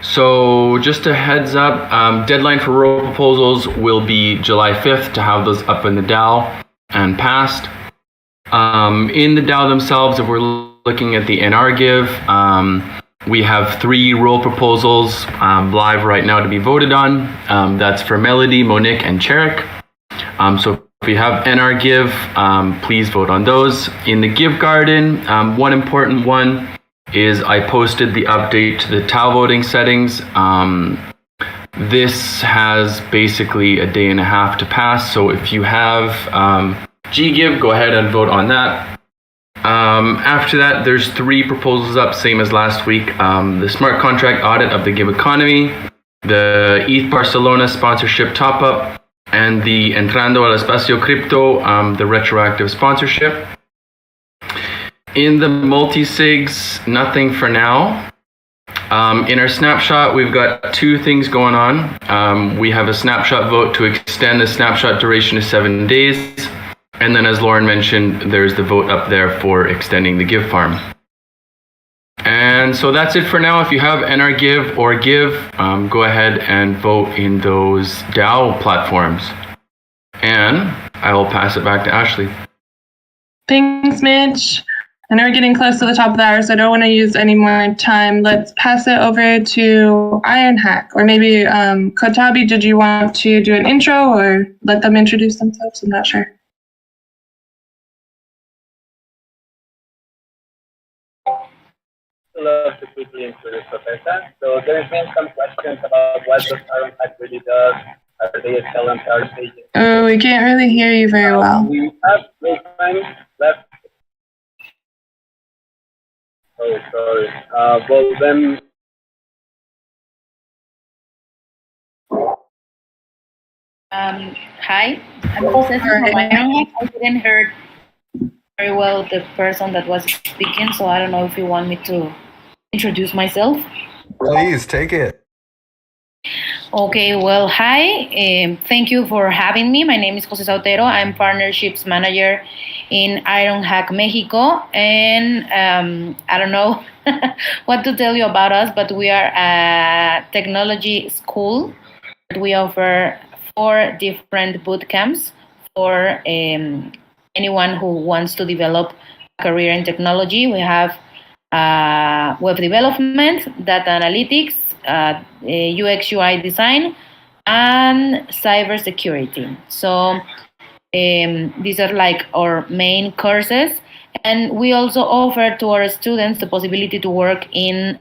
So just a heads up, deadline for role proposals will be July 5th to have those up in the DAO and passed. In the DAO themselves, if we're looking at the NR Give, we have 3 role proposals live right now to be voted on. That's for Melody, Monique, and Cherik. So if you have NR Give, please vote on those. In the Give Garden, one important one is I posted the update to the TAO voting settings. This has basically a day and a half to pass. So if you have GGive, go ahead and vote on that. After that, there's 3 proposals up, same as last week. The smart contract audit of the Give economy, the ETH Barcelona sponsorship top-up, and the Entrando al Espacio Crypto, the retroactive sponsorship. In the multi-sigs, nothing for now. In our snapshot, we've got 2 things going on. We have a snapshot vote to extend the snapshot duration to 7 days. And then, as Lauren mentioned, there's the vote up there for extending the Give farm. And And so that's it for now. If you have NRGive or Give, go ahead and vote in those DAO platforms. And I will pass it back to Ashley. Thanks, Mitch. I know we're getting close to the top of the hour, so I don't want to use any more time. Let's pass it over to Ironhack. Or maybe, Kotabi, did you want to do an intro or let them introduce themselves? I'm not sure. Love to quickly introduce Professor. So there's been some questions about what does Ironhack really does. Are they a cell and power station? Oh, we can't really hear you very well. We have no time left. Oh, sorry. Well, then. Hi, I'm José from Ironhack. I didn't hear very well the person that was speaking, so I don't know if you want me to introduce myself. Please take it. Okay, well, hi. Thank you for having me. My name is José Sautero. I'm Partnerships Manager in Ironhack Mexico. And I don't know what to tell you about us, but we are a technology school. We offer 4 different boot camps for anyone who wants to develop a career in technology. We have web development, data analytics, UX UI design, and cybersecurity. So these are like our main courses, and we also offer to our students the possibility to work in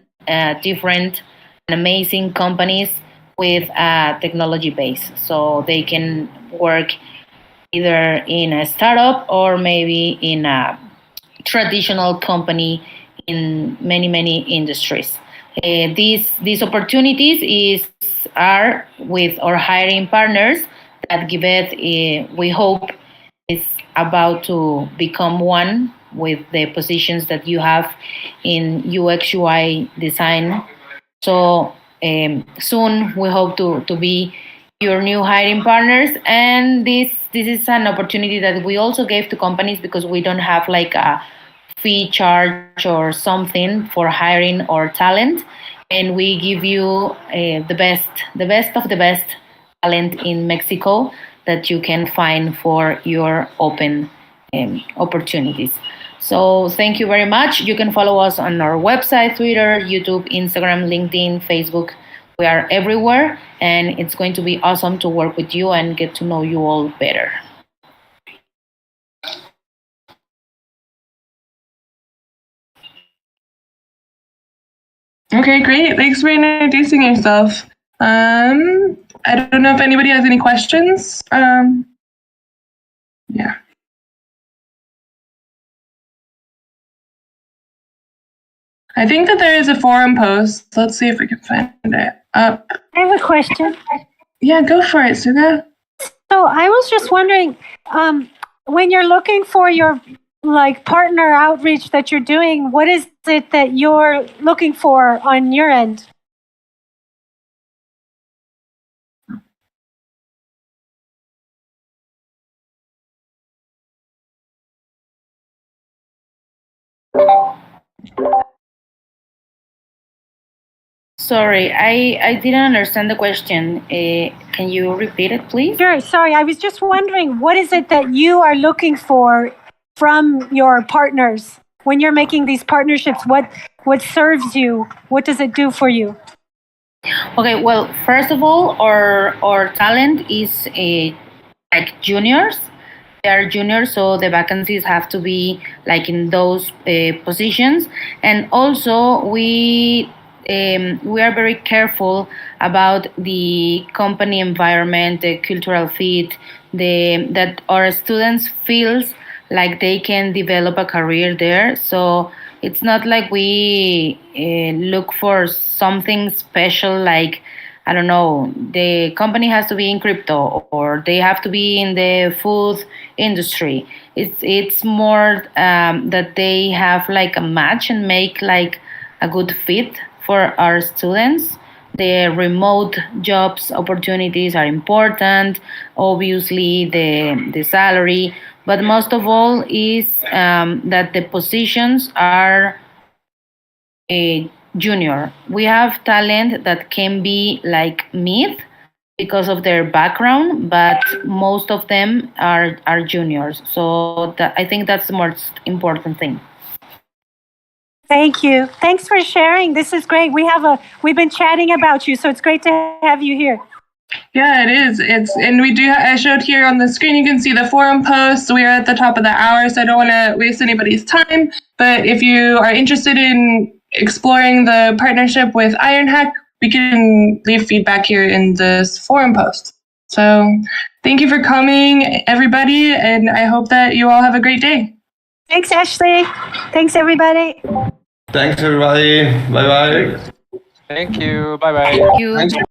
different and amazing companies with a technology base. So they can work either in a startup or maybe in a traditional company in many industries. These opportunities are with our hiring partners that Giveth, we hope, is about to become one with the positions that you have in UX UI design. So soon we hope to be your new hiring partners, and this is an opportunity that we also gave to companies because we don't have like a fee charge or something for hiring our talent, and we give you the best of the best talent in Mexico that you can find for your open opportunities. So thank you very much. You can follow us on our website, Twitter, YouTube, Instagram, LinkedIn, Facebook. We are everywhere, and it's going to be awesome to work with you and get to know you all better. Okay, great. Thanks for introducing yourself. I don't know if anybody has any questions. Yeah. I think that there is a forum post. Let's see if we can find it up. I have a question. Yeah, go for it, Suga. So I was just wondering, when you're looking for your partner outreach that you're doing, what is it that you're looking for on your end? Sorry, I didn't understand the question. Can you repeat it, please? Sure. Sorry, I was just wondering, what is it that you are looking for from your partners when you're making these partnerships? What serves you? What does it do for you? Okay, well, first of all, our talent is like juniors. They are juniors, so the vacancies have to be like in those positions. And also, we are very careful about the company environment, the cultural fit, that our students feels like they can develop a career there. So it's not like we look for something special, like, I don't know, the company has to be in crypto or they have to be in the food industry. It's more that they have like a match and make like a good fit for our students. The remote jobs opportunities are important, obviously the salary, but most of all is that the positions are a junior. We have talent that can be like mid because of their background, but most of them are juniors. So I think that's the most important thing. Thank you. Thanks for sharing. This is great. We've been chatting about you, so it's great to have you here. Yeah, it is. And we do. I showed here on the screen. You can see the forum posts. We are at the top of the hour, so I don't want to waste anybody's time. But if you are interested in exploring the partnership with IronHack, we can leave feedback here in this forum post. So thank you for coming, everybody, and I hope that you all have a great day. Thanks, Ashley. Thanks, everybody. Thanks, everybody. Bye bye. Thank you. Bye bye. Thank you.